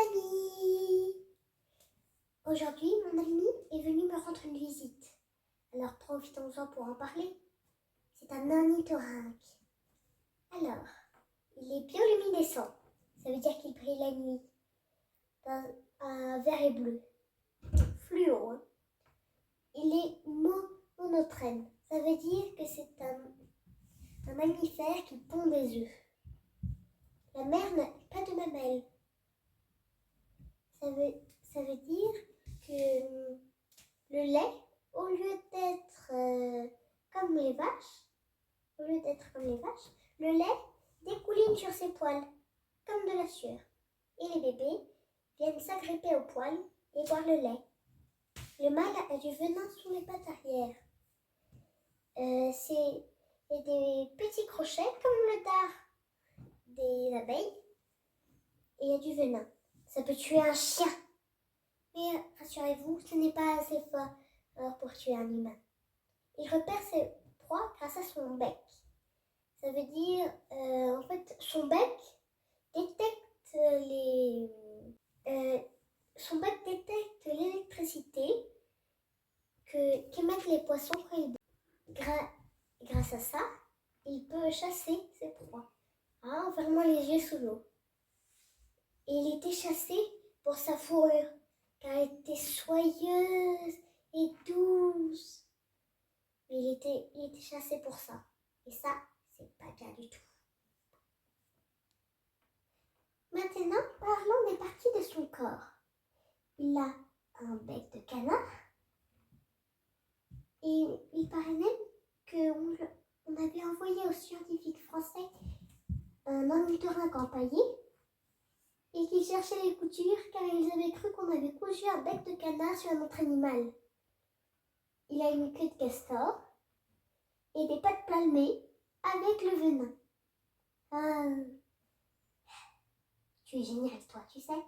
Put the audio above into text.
amis! Aujourd'hui, mon ami est venu me rendre une visite. Alors profitons-en pour en parler. C'est un ornithorynque. Alors, il est bioluminescent. Ça veut dire qu'il brille la nuit. Dans un vert et bleu. Fluo. Hein. Il est monotrème. Ça veut dire que c'est un mammifère qui pond des œufs. La mère n'a pas de mamelles. Ça veut dire que le lait, au lieu d'être comme les vaches, le lait découline sur ses poils, comme de la sueur. Et les bébés viennent s'agripper aux poils et boire le lait. Le mâle a du venin sous les pattes arrière. C'est des petits crochets comme le dard des abeilles. Et il y a du venin. Ça peut tuer un chien. Mais rassurez-vous, ce n'est pas assez fort pour tuer un humain. Il repère ses proies grâce à son bec. Ça veut dire, en fait, son bec détecte l'électricité qu'émettent les poissons quand ils boivent. Grâce à ça, il peut chasser ses proies en fermant les yeux sous l'eau. Et il était chassé pour sa fourrure, car elle était soyeuse et douce. Mais il était chassé pour ça. Et ça, c'est pas bien du tout. Maintenant, parlons des parties de son corps. Il a un bec de canard. Et il paraît même qu'on avait envoyé aux scientifiques français un ornithorynque empaillé et qu'ils cherchaient les coutures car ils avaient cru qu'on avait cousu un bec de canard sur un autre animal. Il a une queue de castor et des pattes palmées avec le venin. Tu es génial, toi, tu sais.